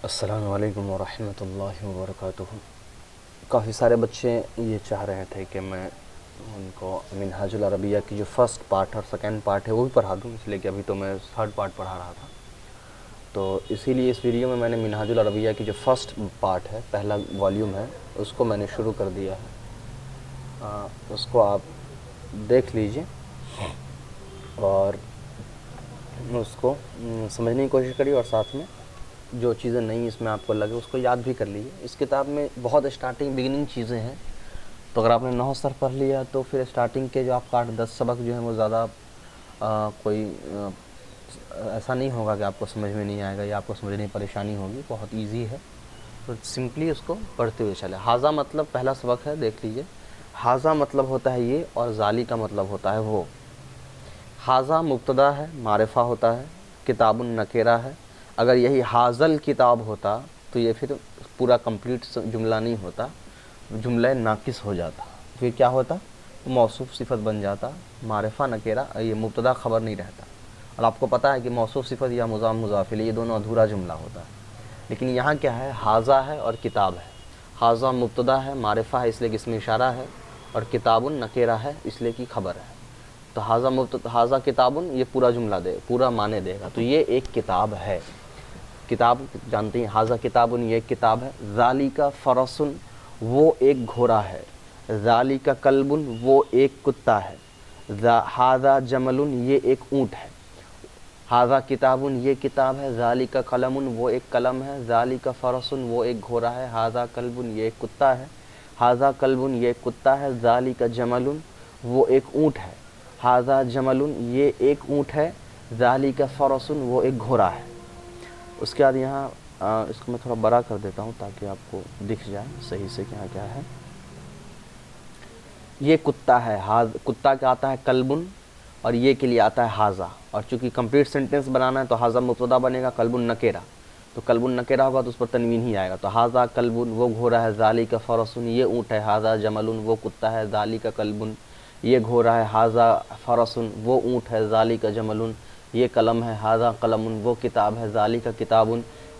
السلام علیکم ورحمۃ اللہ وبرکاتہ۔ کافی سارے بچے یہ چاہ رہے تھے کہ میں ان کو منہاج العربیہ کی جو فرسٹ پارٹ اور سیکنڈ پارٹ ہے وہ بھی پڑھا دوں، اس لیے کہ ابھی تو میں تھرڈ پارٹ پڑھا رہا تھا، تو اسی لیے اس ویڈیو میں نے منہاج العربیہ کی جو فرسٹ پارٹ ہے، پہلا والیوم ہے، اس کو میں نے شروع کر دیا ہے۔ اس کو آپ دیکھ لیجئے اور اس کو سمجھنے کی کوشش کریے، اور ساتھ میں جو چیزیں نئی اس میں آپ کو لگے اس کو یاد بھی کر لیجیے۔ اس کتاب میں بہت بگننگ چیزیں ہیں، تو اگر آپ نے 9 سر پڑھ لیا تو پھر اسٹارٹنگ کے جو آپ کا 8-10 سبق جو ہیں وہ زیادہ کوئی ایسا نہیں ہوگا کہ آپ کو سمجھ میں نہیں آئے گا یا آپ کو سمجھنے میں پریشانی ہوگی، بہت ایزی ہے، تو سمپلی اس کو پڑھتے ہوئے چلے۔ حاذا مطلب پہلا سبق ہے، دیکھ لیجئے۔ حاذا مطلب ہوتا ہے یہ، اور ذالی کا مطلب ہوتا ہے وہ۔ حاذا مبتدا ہے، معرفہ ہوتا ہے، کتاب نکرہ ہے۔ اگر یہی حاذل کتاب ہوتا تو یہ پھر پورا کمپلیٹ جملہ نہیں ہوتا، جملہ ناقص ہو جاتا، پھر کیا ہوتا؟ موصوف صفت بن جاتا، معرفہ نکرہ، یہ مبتدا خبر نہیں رہتا۔ اور آپ کو پتہ ہے کہ موصوف صفت یا مضاف مضاف الیہ یہ دونوں ادھورا جملہ ہوتا ہے، لیکن یہاں کیا ہے؟ حاذا ہے اور کتاب ہے۔ حاذا مبتدا ہے، معرفہ ہے اس لیے کہ اس میں اشارہ ہے، اور کتاب نکرہ ہے اس لیے کہ خبر ہے۔ تو حاذا کتاب یہ پورا جملہ پورا معنی دے گا، تو یہ ایک کتاب ہے۔ کتاب جانتے ہیں، حاذا کتاب یہ ایک کتاب ہے۔ ذالک فرس وہ ایک گھوڑا ہے، ذالک کلب وہ ایک کتا ہے، ھذا جمل یہ ایک اونٹ ہے، ھذا کتاب یہ کتاب ہے، ذالک قلم وہ ایک قلم ہے، ذالک فرس وہ ایک گھوڑا ہے، ھذا کلب یہ ایک کتا ہے، ھذا کلب یہ ایک کتا ہے، ذالک جمل وہ ایک اونٹ ہے، ھذا جمل یہ ایک اونٹ ہے، ذالک فرس وہ ایک گھوڑا ہے۔ اس کے بعد یہاں اس کو میں تھوڑا بڑا کر دیتا ہوں تاکہ آپ کو دکھ جائے صحیح سے کہ یہاں کیا ہے۔ یہ کتا ہے، کتا کا آتا ہے کلبن، اور یہ کے لیے آتا ہے ھذا، اور چونکہ کمپلیٹ سینٹنس بنانا ہے تو ھذا مبتدا بنے گا، کلب نکرہ، تو کلب نکرہ ہوگا تو اس پر تنوین ہی آئے گا، تو ھذا کلب وہ گھوڑا ہے، ذالک فرس یہ اونٹ ہے، ھذا جمل وہ کتا ہے، ذالک کلب یہ گھوڑا ہے، ھذا فرس وہ اونٹ ہے، ذالک جمل یہ قلم ہے، ھذا قلم وہ کتاب ہے، ذالک کتاب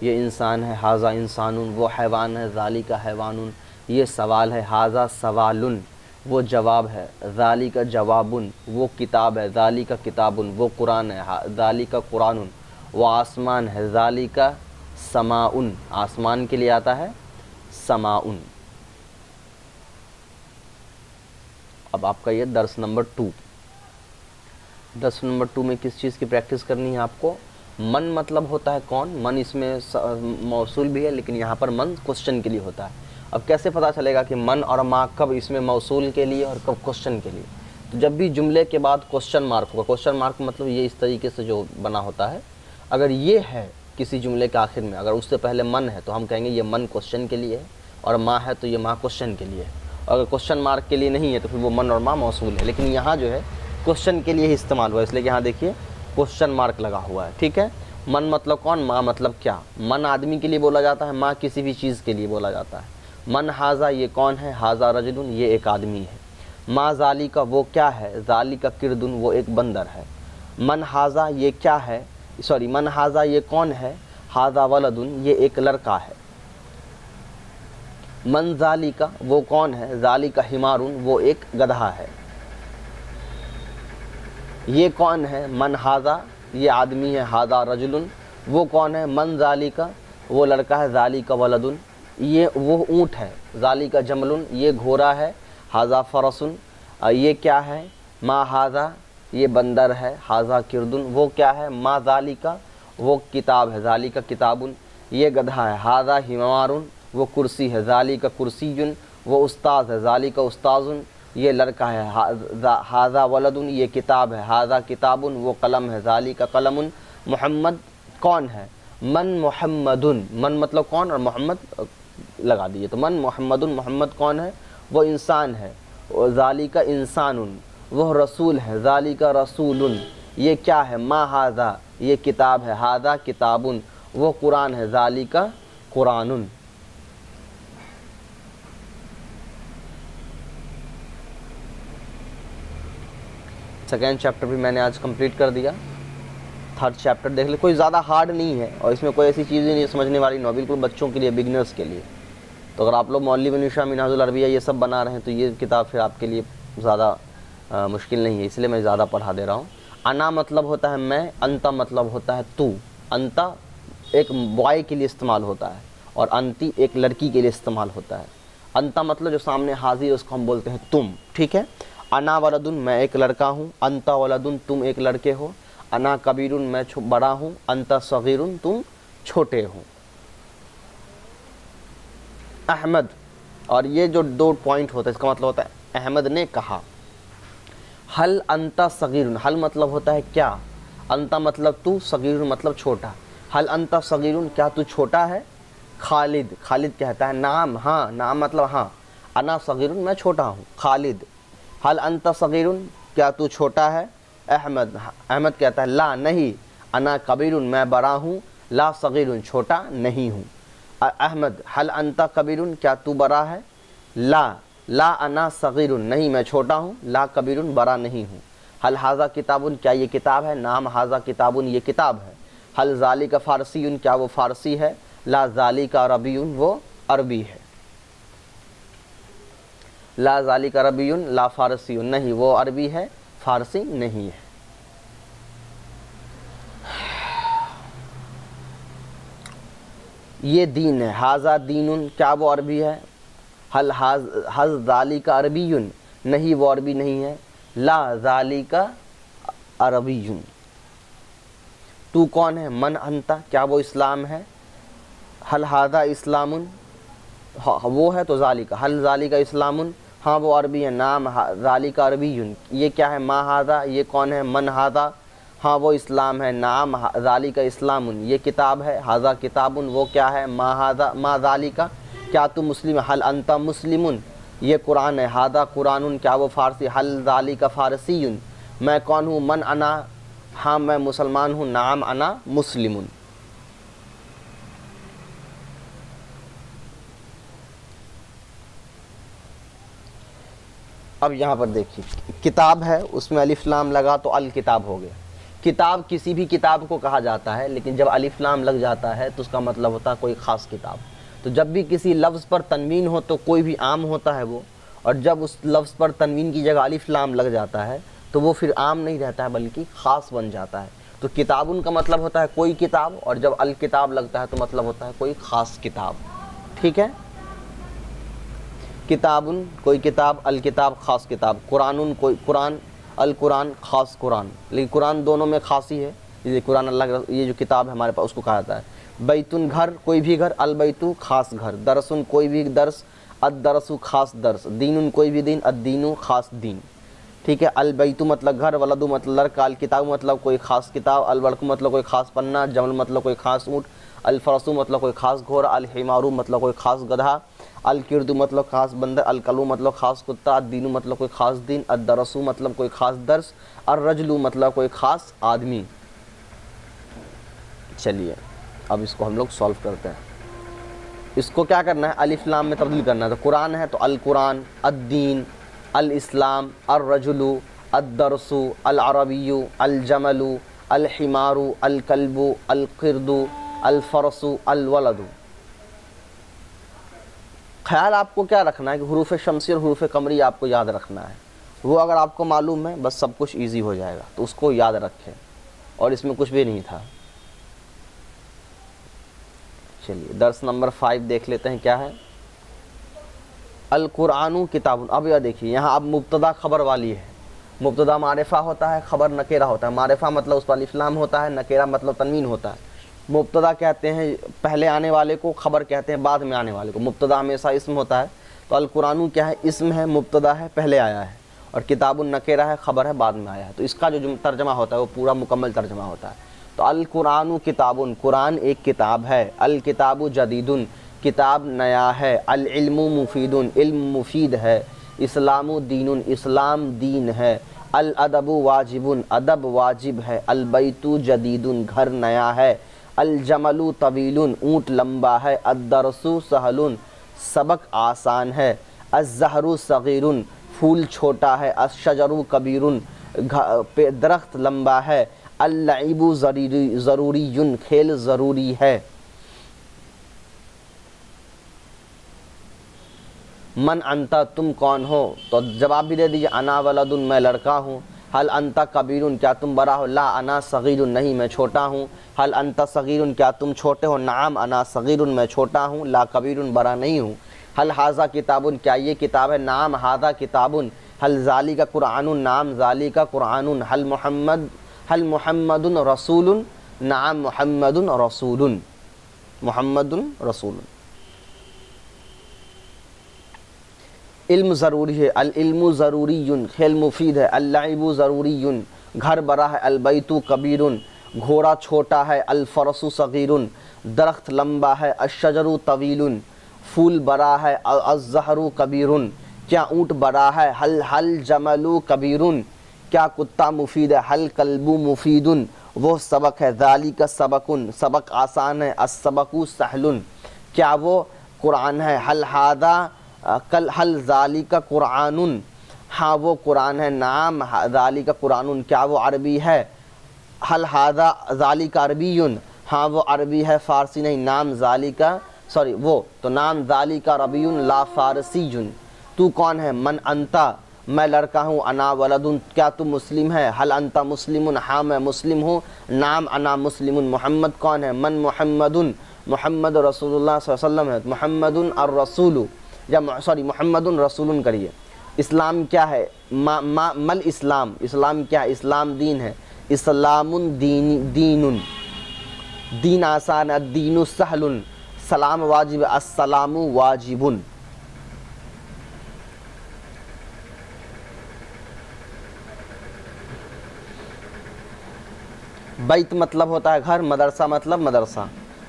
یہ انسان ہے، ھذا انسان وہ حیوان ہے، ذالک حیوان یہ سوال ہے، ھذا سوال وہ جواب ہے، ذالک جواب وہ کتاب ہے، ذالک کتاب وہ قرآن ہے، ذالک قرآن وہ آسمان ہے، ذالک سماء آسمان کے لیے آتا ہے سماء۔ اب آپ کا یہ درس نمبر 2، درس نمبر 2 میں کس چیز کی پریکٹس کرنی ہے آپ کو؟ من مطلب ہوتا ہے کون؟ من اس میں موصول بھی ہے، لیکن یہاں پر من کوسچن کے لیے ہوتا ہے۔ اب کیسے پتہ چلے گا کہ من اور ما کب اس میں موصول کے لیے اور کب کوسچن کے لیے؟ تو جب بھی جملے کے بعد کوسچن مارک ہوگا، کوسچن مارک مطلب یہ اس طریقے سے جو بنا ہوتا ہے، اگر یہ ہے کسی جملے کے آخر میں، اگر اس سے پہلے من ہے تو ہم کہیں گے یہ من کوسچن کے لیے ہے، اور ما ہے تو یہ ما کوسچن کے لیے ہے، اور اگر کوسچن مارک کے لیے نہیں ہے تو پھر وہ من اور ما موصول ہے، لیکن یہاں جو ہے کوسچن کے لیے ہی استعمال ہوا ہے، اس لیے کہ یہاں دیکھیے کوسچن مارک لگا ہوا ہے، ٹھیک ہے۔ من مطلب کون؟ ما مطلب کیا؟ من آدمی کے لیے بولا جاتا ہے، ما کسی بھی چیز کے لیے بولا جاتا ہے۔ من ھذا یہ کون ہے؟ ھذا رجل یہ ایک آدمی ہے۔ ما ذالک وہ کیا ہے؟ ذالک کرد وہ ایک بندر ہے۔ من ھذا یہ کیا ہے؟ من ھذا یہ کون ہے؟ ھذا ولد یہ ایک لڑکا ہے۔ من ذالک وہ کون ہے؟ ذالک حمار وہ ایک گدھا ہے۔ یہ کون ہے؟ من ھذا یہ آدمی ہے، ھذا رجل وہ کون ہے؟ من ذالک وہ لڑکا ہے، ذالک ولد یہ وہ اونٹ ہے، ذالک جمل یہ گھوڑا ہے، ھذا فرس یہ کیا ہے؟ ما ھذا یہ بندر ہے، ھذا کرد وہ کیا ہے؟ ما ذالک وہ کتاب ہے، ذالک کتاب یہ گدھا ہے، ھذا حمار وہ کرسی ہے، ذالک کرسی وہ استاذ ہے، ذالک استاذ یہ لڑکا ہے، ھذا ولد یہ کتاب ہے، ھذا کتاب وہ قلم ہے، ذالک قلم محمد کون ہے؟ من محمد من مطلب کون، اور محمد لگا دیے، تو من محمد محمد کون ہے؟ وہ انسان ہے، ذالک انسان وہ رسول ہے، ذالک رسول یہ کیا ہے؟ ما ھذا یہ کتاب ہے، ھذا کتاب وہ قرآن ہے، ذالک قرآن۔ سیکنڈ چیپٹر بھی میں نے آج کمپلیٹ کر دیا، ہر چیپٹر دیکھ لیں، کوئی زیادہ ہارڈ نہیں ہے اور اس میں کوئی ایسی چیز ہی نہیں سمجھنے والی نو، بالکل بچوں کے لیے، بگنرس کے لیے. تو اگر آپ لوگ مولوی بن شاہ منہاج العربیہ یہ سب بنا رہے ہیں تو یہ کتاب پھر آپ کے لیے زیادہ مشکل نہیں ہے، اس لیے میں زیادہ پڑھا دے رہا ہوں. انا مطلب ہوتا ہے میں، انتا مطلب ہوتا ہے تو. انتا ایک بوائے کے لیے استعمال ہوتا ہے اور انتی ایک لڑکی کے لیے استعمال ہوتا ہے. انتا مطلب جو سامنے حاضر ہے اس کو ہم بولتے ہیں تم، ٹھیک ہے. انا ولدن میں ایک لڑکا ہوں، انتا ولدن تم ایک لڑکے ہو، انا کبیرن میں بڑا ہوں، انتا صغیرن تم چھوٹے ہو. احمد، اور یہ جو 2 پوائنٹ ہوتا ہے اس کا مطلب ہوتا ہے احمد نے کہا. حل انتا صغیرن، حل مطلب ہوتا ہے کیا، انتا مطلب تو، صغیرن مطلب چھوٹا. حل انتا صغیرن کیا تو چھوٹا ہے. خالد، خالد کہتا ہے نعم ہاں، نعم مطلب ہاں، انا صغیرن میں چھوٹا ہوں. خالد، حل انتا صغیرن کیا تو چھوٹا ہے. احمد، احمد کہتا ہے لا نہیں، انا کبیرن میں بڑا ہوں، لا صغیرن چھوٹا نہیں ہوں. احمد، حل انتا کبیرن کیا تو بڑا ہے. لا، لا انا صغیرن نہیں میں چھوٹا ہوں، لا کبیرن بڑا نہیں ہوں. حل ھذا کتابن کیا یہ کتاب ہے. نعم ھذا کتابن یہ کتاب ہے. حل ذالک فارسی کیا وہ فارسی ہے. لا ذالک عربی وہ عربی ہے. لا ذالک عربی لا فارسی نہیں وہ عربی ہے فارسی نہیں ہے. یہ دین ہے. ھذا دین کیا وہ عربی ہے. حل ذالک عربی نہیں وہ عربی نہیں ہے. لا ذالک عربی. تو کون ہے. من انتا کیا وہ اسلام ہے. حل ھذا اسلام وہ ہے تو ذالک. حل ذالک اسلام ہاں وہ عربی ہے. نام ذالک عربی یہ کیا ہے. ما ھذا یہ کون ہے. من ھذا ہاں وہ اسلام ہے. نام ذالک اسلام یہ کتاب ہے. ھذا کتاب وہ کیا ہے. ما ھذا ما ذالک کیا تو مسلم ہے. حل انت مسلم یہ قرآن ہے. ھذا قرآن کیا وہ فارسی. حل ذالک فارسی میں کون ہوں. من انا ہاں میں مسلمان ہوں. نعم انا مسلم. اب یہاں پر دیکھیے کتاب ہے اس میں الف لام لگا تو الکتاب ہو گیا. کتاب کسی بھی کتاب کو کہا جاتا ہے لیکن جب الف لام لگ جاتا ہے تو اس کا مطلب ہوتا ہے کوئی خاص کتاب. تو جب بھی کسی لفظ پر تنوین ہو تو کوئی بھی عام ہوتا ہے وہ، اور جب اس لفظ پر تنوین کی جگہ الف لام لگ جاتا ہے تو وہ پھر عام نہیں رہتا ہے بلکہ خاص بن جاتا ہے. تو کتابن کا مطلب ہوتا ہے کوئی کتاب، اور جب الکتاب لگتا ہے تو مطلب ہوتا ہے کوئی خاص کتاب. ٹھیک ہے. کتابن کوئی کتاب، الکتاب خاص کتاب. قرآن کوئی قرآن، القرآن خاص قرآن. لیکن قرآن دونوں میں خاصی ہے. یہ قرآن اللہ کا یہ جو کتاب ہے ہمارے پاس اس کو کہا جاتا ہے. بیتن گھر کوئی بھی گھر، البیتو خاص گھر. درسن کوئی بھی درس، الدرسو خاص درس. دینن کوئی بھی دین، الدینو خاص دین. ٹھیک ہے. البیتو مطلب گھر، ولدو مطلب لڑکا، الکتاب مطلب کوئی خاص کتاب، الورق مطلب کوئی خاص پنہ، جمل مطلب کوئی خاص اونٹ، الفرسو مطلب کوئی خاص گھوڑا، الحمارو مطلب کوئی خاص گدھا، الکردو مطلب خاص بندر، الکلو مطلب خاص کتا، الدینو مطلب کوئی خاص دین، الدرسو مطلب کوئی خاص درس، الرجلو مطلب کوئی خاص آدمی. چلیے اب اس کو ہم لوگ سولو کرتے ہیں. اس کو کیا کرنا ہے، الف لام میں تبدیل کرنا ہے. تو قرآن ہے تو القرآن، الدین، الاسلام، الرجل، الدرس، العربی، الجمل، الحمار، الکلب، القرد، الفرس، الولد. خیال آپ کو کیا رکھنا ہے کہ حروف شمسی اور حروف قمری آپ کو یاد رکھنا ہے. وہ اگر آپ کو معلوم ہے بس سب کچھ ایزی ہو جائے گا. تو اس کو یاد رکھیں اور اس میں کچھ بھی نہیں تھا. چلیے درس نمبر 5 دیکھ لیتے ہیں کیا ہے. القرآن کتاب. اب یہ دیکھیے یہاں اب مبتدا خبر والی ہے. مبتدا معرفہ ہوتا ہے، خبر نکیرہ ہوتا ہے. معرفہ مطلب اس پر الف لام ہوتا ہے، نکیرہ مطلب تنوین ہوتا ہے. مبتدا کہتے ہیں پہلے آنے والے کو، خبر کہتے ہیں بعد میں آنے والے کو. مبتدا ہمیشہ اسم ہوتا ہے. تو القرآن کیا ہے، اسم ہے، مبتدا ہے، پہلے آیا ہے، اور کتاب النکیرہ ہے، خبر ہے، بعد میں آیا ہے. تو اس کا جو ترجمہ ہوتا ہے وہ پورا مکمل ترجمہ ہوتا ہے. تو القرآن کتاب، قرآن ایک کتاب ہے. الکتاب جدید کتاب نیا ہے. العلم مفید علم مفید ہے. اسلام دین اسلام دین ہے. الادب واجب ادب واجب ہے. البیت جدید گھر نیا ہے. الجمل طویل اونٹ لمبا ہے. الدرس سہل سبق آسان ہے. الزہر صغیر پھول چھوٹا ہے. الشجر کبیر درخت لمبا ہے. اللعب ضروری کھیل ضروری ہے. من انتا تم کون ہو؟ تو جواب بھی دے دیجیے انا ولد میں لڑکا ہوں. حل انتا کبیر کیا تم بڑا ہو؟ لا انا صغیر نہیں میں چھوٹا ہوں. حل انتا صغیر کیا تم چھوٹے ہو؟ نعم انا صغیر میں چھوٹا ہوں. لا کبیر بڑا نہیں ہوں. حل ھذا کتاب کیا یہ کتاب ہے؟ نعم ھذا کتاب. حل ذالک قرآن نعم ذالک قرآن. حل محمد رسول نعم محمد رسول. محمد رسول. علم ضروری ہے. العلم ضروری کھیل مفید ہے. اللعب ضروری گھر بڑا ہے. البیت کبیر گھوڑا چھوٹا ہے. الفرس صغیر درخت لمبا ہے. الشجر طویل پھول بڑا ہے. الزہر کبیر کیا اونٹ بڑا ہے. حل جمل کبیر کیا کتا مفید ہے. حل کلب مفید وہ سبق ہے. ذالک سبق سبق آسان ہے. السبق سہل کیا وہ قرآن ہے. حل ھذا حل ذالک قرآن ہاں وہ قرآن ہے. نعم ذالک قرآن کیا وہ عربی ہے. حل ھذا ذالک عربی ہاں وہ عربی ہے فارسی نہیں. نام ذالک وہ تو نام ذالک عربی لا فارسی. تو کون ہے؟ من انتا میں لڑکا ہوں. انا ولد کیا تم مسلم ہے؟ حل انتا مسلم ہاں میں مسلم ہوں. نام انا مسلم. محمد کون ہے؟ من محمد محمد رسول اللہ صلی اللہ علیہ وسلم ہے. محمد الرسول یا محمد رسول کریے. اسلام کیا ہے؟ مل اسلام اسلام کیا ہے؟ اسلام دین ہے. اسلام دین دین آسان ہے. الدین سہل سلام واجب. السلام واجب. بیت مطلب ہوتا ہے گھر. مدرسہ مطلب مدرسہ.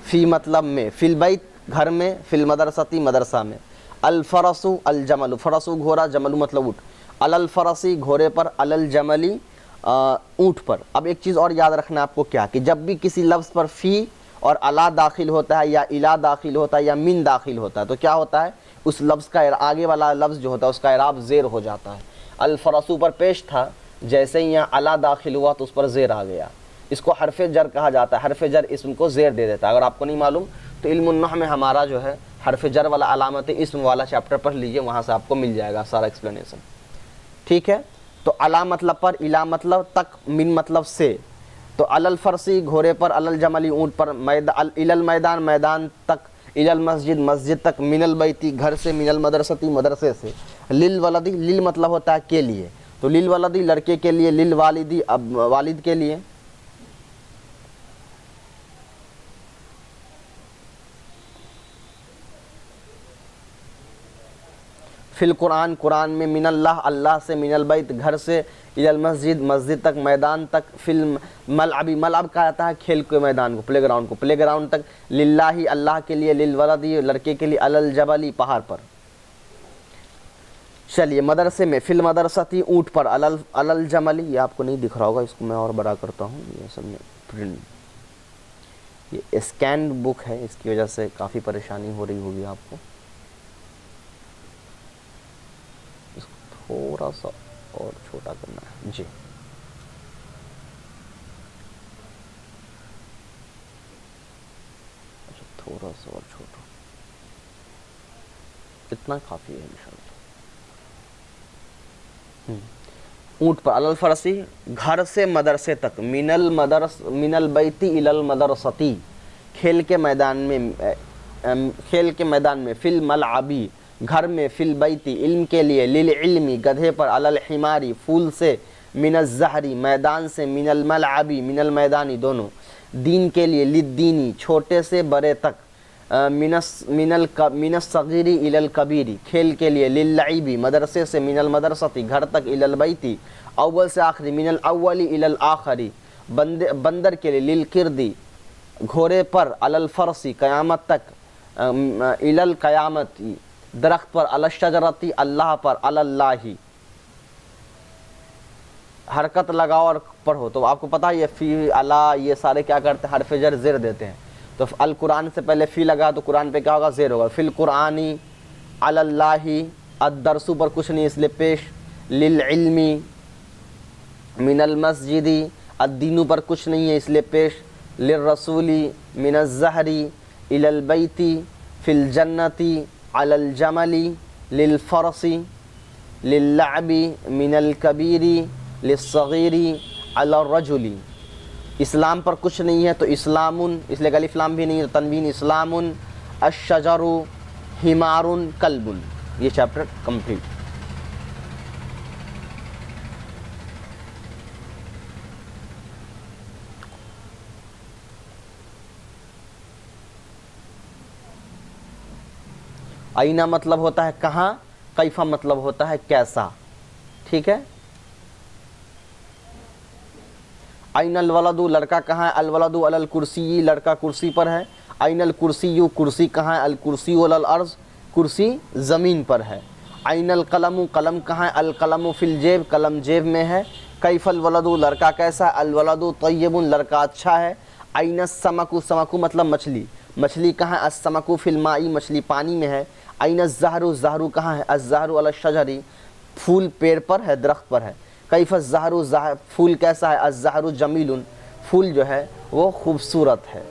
فی مطلب میں. فی البیت گھر میں. فی المدرستی مدرسہ میں. الفرس الجمل فرسو گھوڑا. جمل مطلب اونٹ. الفرسی گھوڑے پر. الجملی اونٹ پر. اب ایک چیز اور یاد رکھنا آپ کو کیا کہ جب بھی کسی لفظ پر فی اور الا داخل ہوتا ہے یا الا داخل ہوتا ہے یا من داخل ہوتا ہے تو کیا ہوتا ہے اس لفظ کا آگے والا لفظ جو ہوتا ہے اس کا اعراب زیر ہو جاتا ہے. الفرسو پر پیش تھا جیسے ہی یہاں الا داخل ہوا تو اس پر زیر آ گیا. اس کو حرف جر کہا جاتا ہے. حرف جر اسم کو زیر دے دیتا ہے. اگر آپ کو نہیں معلوم تو علم النحو میں ہمارا جو ہے حرف جر والا علامت اسم والا چیپٹر پڑھ لیجئے. وہاں سے آپ کو مل جائے گا سارا ایکسپلینیشن. ٹھیک ہے. تو الا مطلب پر. الا مطلب تک. من مطلب سے. تو الفرسی گھوڑے پر. الجملی اونٹ پر. المیدان میدان تک. المسجد مسجد تک. من البیتی گھر سے. من المدرستی مدرسے سے. للولدی لل مطلب ہوتا ہے کے لیے. تو للولدی لڑکے کے لیے. للوالدی اب والد کے لیے. فی القرآن قرآن میں. من اللہ اللہ سے. من البیت گھر سے. الی المسجد مسجد تک. میدان تک. فی الملعب ملعب کہا جاتا ہے کھیل کے میدان کو. پلے گراؤنڈ کو. پلے گراؤنڈ تک. للہ اللہ کے لیے. للولدی لڑکے کے لیے. الجبلی پہاڑ پر. چلیے مدرسے میں. فی المدرستی اونٹ پر. الجملی یہ آپ کو نہیں دکھ رہا ہوگا اس کو میں اور بڑا کرتا ہوں. یہ اصل میں پرنٹ یہ اسکینڈ بک ہے اس کی وجہ سے کافی پریشانی ہو رہی ہوگی آپ کو. تھوڑا سا اور چھوٹا کرنا ہے جی. تھوڑا سا اور چھوٹا. اتنا کافی ہے انشاءاللہ. اونٹ پر. الفرسی گھر سے مدرسے تک. من البیتی الی المدرستی کھیل کے میدان میں. کھیل کے میدان میں. فی الملعبی گھر میں. فی البیتی علم کے لیے. للعلمی گدھے پر. الحماری پھول سے. من الزہری میدان سے. من الملعبی من المیدانی دونوں. دین کے لیے. للدینی چھوٹے سے بڑے تک. من الصغیری الی الکبیری کھیل کے لیے. للعبی مدرسے سے. من المدرستی گھر تک. الی البیتی اول سے آخری. من الاولی الی الآخری بندر کے لیے. للقردی گھوڑے پر. الفرسی قیامت تک. الی القیامتی درخت پر. الشجرتی اللہ پر. اللہ حرکت لگاؤ اور پڑھو. تو آپ کو پتہ ہے یہ فی اللہ یہ سارے کیا کرتے ہیں حرف جر زیر دیتے ہیں. تو القرآن سے پہلے فی لگا تو قرآن پہ کیا ہوگا زیر ہوگا. فی القرآنی اللہ الدرسو پر کچھ نہیں اس لیے پیش. للعلمی من المسجدی الدینو پر کچھ نہیں ہے اس لیے پیش للرسولی من الزہری الی البیتی فی الجنتی علی الجملی للفرسی للعبی من الکبیری للصغیری علی الرجلی. اسلام پر کچھ نہیں ہے تو اسلامن، اس لیے الف لام بھی نہیں ہے، تنوین اسلامن. الشجر حمار کلب. یہ چیپٹر کمپلیٹ. آئینہ مطلب ہوتا ہے کہاں، کیفا مطلب ہوتا ہے کیسا. ٹھیک ہے. این الولد، لڑکا کہاں ہے، الولد علی الکرسی، لڑکا کرسی پر ہے. این الکرسی، کرسی کہاں ہے، الکرسی علی الارض، کرسی زمین پر ہے. این القلم، قلم کہاں ہے، القلم فی الجیب، قلم جیب میں ہے. کیف الولد، لڑکا کیسا ہے، الولد طیب، لڑکا اچھا ہے. این السمک، سمک مطلب مچھلی، مچھلی کہاں ہے، السمک فی الماء، مچھلی پانی میں ہے. این الزہر، زہر کہاں ہے، الزہر علی الشجر، پھول پیڑ پر ہے، درخت پر ہے. کیف الزہر، پھول کیسا ہے، الزہر جمیل، پھول جو ہے وہ خوبصورت ہے.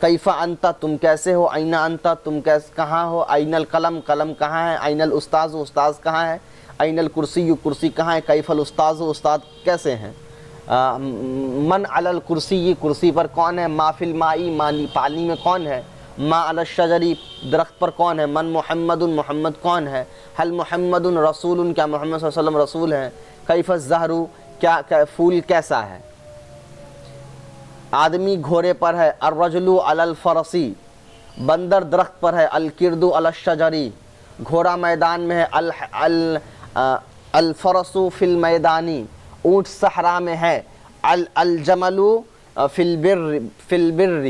کیف انت، تم کیسے ہو، این انت، تم کہاں ہو. این القلم، قلم کہاں ہے. این الاستاذ، استاذ کہاں ہے. این الکرسی، کرسی کہاں ہے. کیف الاستاذ، استاد کیسے ہیں. من علی الکرسی، کرسی پر کون ہے. ما فی الماء، پانی میں کون ہے. ما علی الشجر، درخت پر کون ہے. من محمد، محمد کون ہے. حل محمد رسول، کیا محمد صلی اللہ علیہ وسلم رسول ہیں. کیف الزہر، کیا پھول کیسا ہے. آدمی گھوڑے پر ہے. الرجل علی الفرسی، بندر درخت پر ہے. القرد علی الشجر، گھوڑا میدان میں ہے. الفرس فی المیدانی، اونٹ صحرا میں ہے. الجمل فی البر،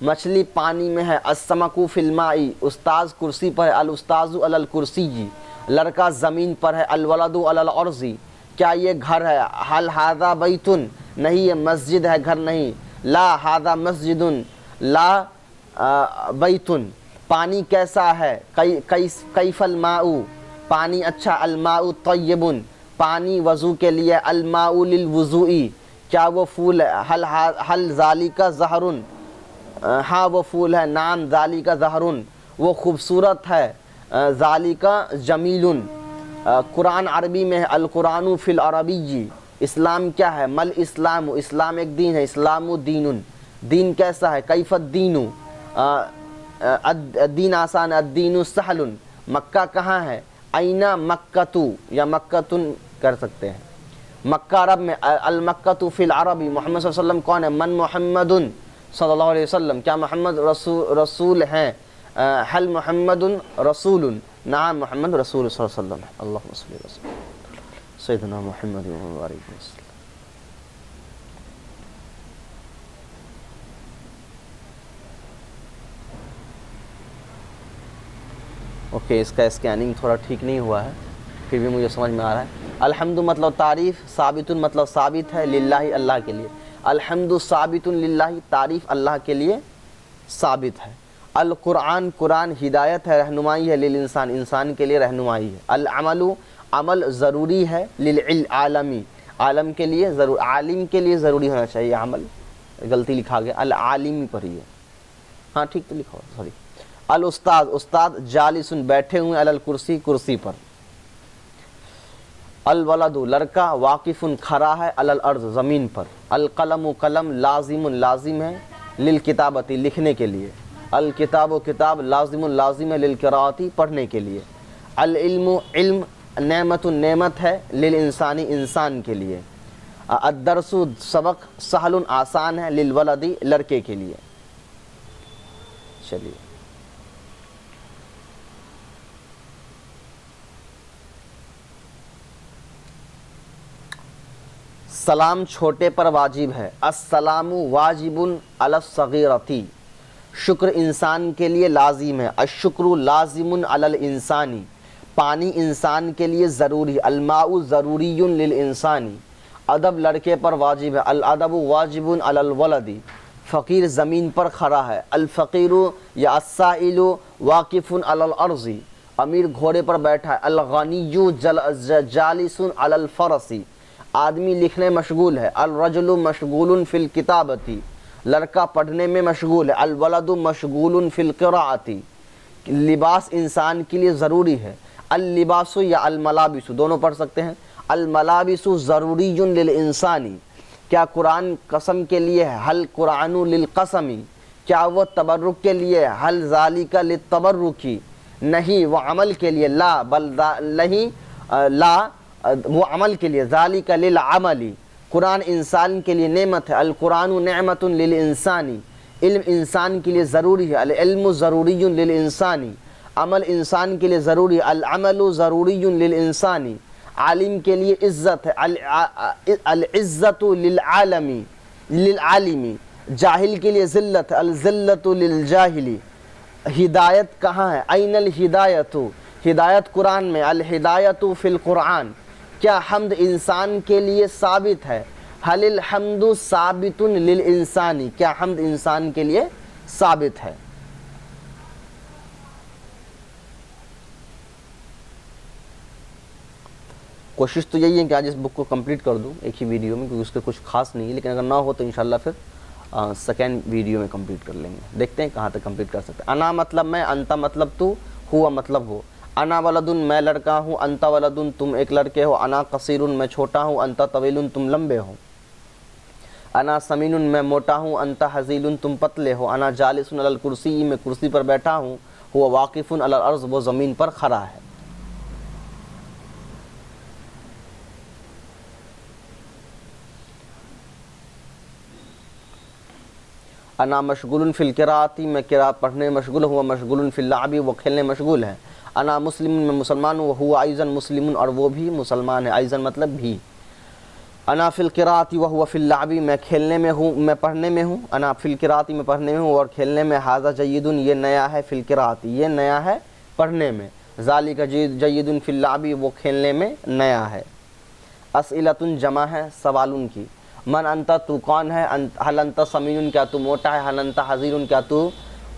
مچھلی پانی میں ہے. السمک فی الماء، استاذ کرسی پر ہے. الاستاذ علی الکرسی، لڑکا زمین پر ہے. الولد علی الارض، کیا یہ گھر ہے. حل ھذا بیت، نہیں یہ مسجد ہے، گھر نہیں. لا ھذا مسجد لا بیت، پانی کیسا ہے. کیف الماء، پانی اچھا. الماء طیب، پانی وضو کے لیے. الماء للوضوء، کیا وہ پھول ہے. حل ذالک زہر، ہاں وہ پھول ہے. نام ذالک زہر، وہ خوبصورت ہے. ذالک جمیل، قرآن عربی میں ہے. القرآن فی العربی، اسلام کیا ہے. مل اسلام، اسلام ایک دین ہے. اسلام دین، دین کیسا ہے. کیف الدین، الدین آسان. الدین سہل، مکہ کہاں ہے. این مکۃ، یا مکۃ کر سکتے ہیں. مکہ عرب میں. المکۃ فی العربی، محمد صلی اللہ علیہ وسلم کون ہے. من محمد صلی اللہ علیہ وسلم، کیا محمد رسول ہیں. حل محمد رسول، نعم محمد رسول صلی اللہ علیہ وسلم. اللہم صلی وسلم سیدنا محمد وبارک وسلم. اوکے، اس کا اسکیننگ تھوڑا ٹھیک نہیں ہوا ہے، پھر بھی مجھے سمجھ میں آ رہا ہے. الحمد مطلب تعریف. ثابت مطلب ثابت ہے. للہ، اللہ کے لیے. الحمد ثابت للہ، تعریف اللہ کے لیے ثابت ہے. القرآن، قرآن ہدایت ہے، رہنمائی ہے. للانسان، انسان کے لیے رہنمائی ہے. العمل، عمل ضروری ہے. للعالمی، عالم کے لیے ضرور، عالم کے لیے ضروری ہونا چاہیے عمل. غلطی لکھا گیا، العالمی پڑھیے. ہاں ٹھیک تو لکھا ہوا، سوری. الاستاذ، استاد جالسن، بیٹھے ہوئے. علی الکرسی، کرسی پر. الولد، لڑکا. واقف، کھڑا ہے. علی الارض، زمین پر. القلم، قلم. لازم، لازم ہے. للکتابتی، لکھنے کے لیے. الکتاب، کتاب. لازم، لازم ہے. للقراءتی، پڑھنے کے لیے. العلم، علم. نعمت، نعمت ہے. للانسانی، انسان کے لیے. الدرس، سبق. سہل، آسان ہے. للولد، لڑکے کے لیے. چلیے. سلام چھوٹے پر واجب ہے. السلام واجب علی الصغیرۃ، شکر انسان کے لیے لازم ہے. الشکر لازم علی الانسانی، پانی انسان کے لیے ضروری. الماء ضروری للانسانی، ادب لڑکے پر واجب ہے. الادب واجب علی الولد، فقیر زمین پر کھڑا ہے. الفقیر یا السائل واقف علی الارض، امیر گھوڑے پر بیٹھا ہے، الغنی جالس علی الفرس، آدمی لکھنے مشغول ہے، الرجل مشغول فی الکتابتی، لڑکا پڑھنے میں مشغول ہے، الولد مشغول فی القراءۃ، لباس انسان کے لیے ضروری ہے، اللباس یا الملابس دونوں پڑھ سکتے ہیں، الملابس ضروری للانسانی، کیا قرآن قسم کے لیے ہے، حل قرآن للقسم، کیا وہ تبرک کے لیے ہے، حل ذالک للتبرکی، نہیں وہ عمل کے لیے، لا بل نہیں لا وہ عمل کے لیے، ذالک للعمل، قرآن انسان کے لیے نعمت ہے، القرآن نعمت للانسانی، علم انسان کے لیے ضروری ہے، العلم ضروری للانسانی، عمل انسان کے لیے ضروری، العمل ضروری للانسانی، عالم کے لیے عزت ہے، العزت للعالمی للعالمی، جاہل کے لیے ذلت ہے، الذلت للجاہلی، ہدایت کہاں ہے، این الہدایت، ہدایت قرآن میں، الہدایت فی القرآن، کیا حمد انسان کے لیے ثابت ہے، حل الحمد ثابت للانسانی، کیا حمد انسان کے لیے ثابت ہے۔ کوشش تو یہی ہے کہ آج اس بک کو کمپلیٹ کر دوں ایک ہی ویڈیو میں، کیونکہ اس کے کچھ خاص نہیں ہے، لیکن اگر نہ ہو تو انشاءاللہ پھر سیکنڈ ویڈیو میں کمپلیٹ کر لیں گے، دیکھتے ہیں کہاں تک کمپلیٹ کر سکتے ہیں۔ انا مطلب میں، انتا مطلب تو، ہوا مطلب ہو، انا ولدن میں لڑکا ہوں، انتا ولدن تم ایک لڑکے ہو، انا قصیرن میں چھوٹا ہوں، انتا طویل تم لمبے ہو، انا سمین میں موٹا ہوں، انتا حزیل تم پتلے ہو، انا جالس علی الکرسی میں کرسی پر بیٹھا ہوں، ہوا واقف علی الارض وہ زمین پر کھڑا ہے۔ انا مشغول فی القراءۃ میں قراءت پڑھنے میں مشغول، ہوا مشغول فی اللعب وہ کھیلنے مشغول ہے، انا مسلم میں مسلمان ہوں، ہوا ایضا مسلم اور وہ بھی مسلمان ہے، ایضا مطلب بھی، انا فی القراءۃ وہو فی اللعب میں کھیلنے میں ہوں، میں پڑھنے میں ہوں، انا فی القراءۃ میں پڑھنے میں ہوں اور کھیلنے میں، ھذا جید یہ نیا ہے، فی القراءۃ یہ نیا ہے پڑھنے میں، ذالک جید فی اللعب وہ کھیلنے میں نیا ہے۔ اسئلۃ جمع ہے سوالن کی، من انتا تو کون ہے، حل انتا سمین کیا تو موٹا ہے، حل انتا حزیر کیا تو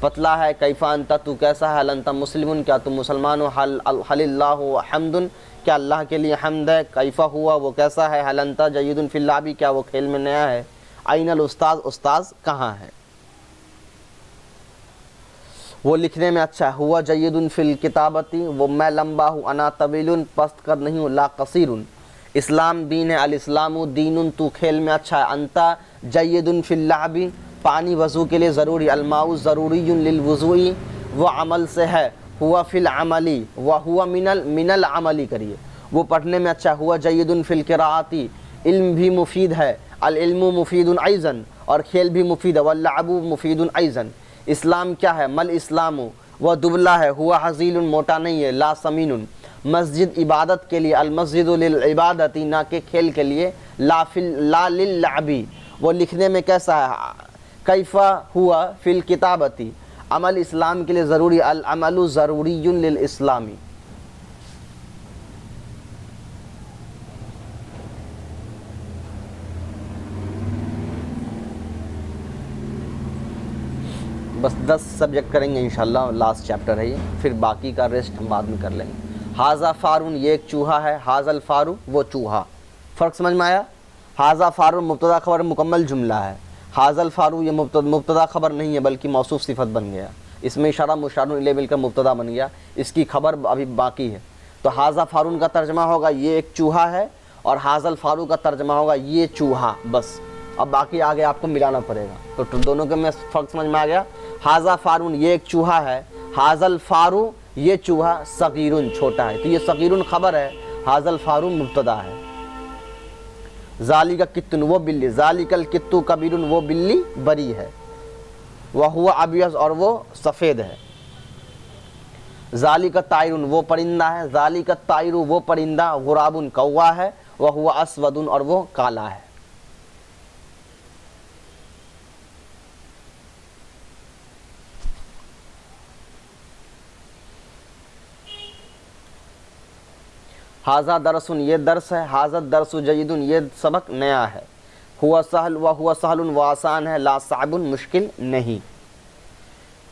پتلا ہے، کیفا انتا تو کیسا ہے، حل انتا مسلم کیا تو مسلمان ہو، حل اللہ حمد کیا اللہ کے لیے حمد ہے، کیفا ہوا وہ کیسا ہے، حل انتا جید فی اللعب کیا وہ کھیل میں نیا ہے، این الاستاذ استاذ کہاں ہے، وہ لکھنے میں اچھا ہے، ہوا جید فی الکتابۃ وہ میں لمبا ہوں، انا طویل پست قد نہیں ہوں، لا قصیر، اسلام دین ہے، الاسلام دین تو کھیل میں اچھا ہے، انتا جید فی اللعب پانی وضو کے لیے ضروری، الماء ضروری للوضوء وہ عمل سے ہے، ہوا فی العملی وہ ہوا من العملی کریے، وہ پڑھنے میں اچھا، ہوا جید فی القراءۃ علم بھی مفید ہے، العلم مفید ایضا اور کھیل بھی مفید ہے، واللعب مفید ایضا، اسلام کیا ہے، مل اسلام وہ دبلا ہے، ہوا حزیل موٹا نہیں ہے، لا سمین، مسجد عبادت کے لیے، المسجد للعبادت نہ کہ کھیل کے لیے، لا للعب وہ لکھنے میں کیسا ہے، کیفا ہوا فی الکتابۃ عمل اسلام کے لیے ضروری، العمل ضروری للاسلامی۔ بس 10 سبجیکٹ کریں گے انشاءاللہ، لاسٹ چیپٹر ہے یہ، پھر باقی کا ریسٹ ہم بعد میں کر لیں گے۔ ھذا فارون یہ ایک چوہا ہے، ھذا الفار وہ چوہا، فرق سمجھ میں آیا، ھذا فارون مبتدا خبر مکمل جملہ ہے، ھذا الفار یہ مبتدا خبر نہیں ہے بلکہ موصوف صفت بن گیا، اس میں اشارہ مشار الیہ مل کر مبتدا بن گیا، اس کی خبر ابھی باقی ہے، تو ھذا فارون کا ترجمہ ہوگا یہ ایک چوہا ہے، اور ھذا الفار کا ترجمہ ہوگا یہ چوہا، بس اب باقی آگے آپ کو ملانا پڑے گا، تو دونوں کے میں فرق سمجھ میں آ گیا۔ ھذا فارون یہ ایک چوہا ہے، ھذا الفار یہ چوہا صغیرن چھوٹا ہے، تو یہ صغیرن خبر ہے، ھذا الفار مبتدا ہے۔ ذالک کتن وہ بلی، ذالک الکت کبیر وہ بلی بری ہے، وہو ابیض اور وہ سفید ہے۔ ذالک طائر وہ پرندہ ہے، ذالک الطائر وہ پرندہ، غراب کوا ہے، وہو اسود اور وہ کالا ہے۔ ھذا درس یہ درس ہے، ھذا الدرس جید یہ سبق نیا ہے، ہوا سہل و ہوا سہل وہ آسان ہے، لا صعب مشکل نہیں۔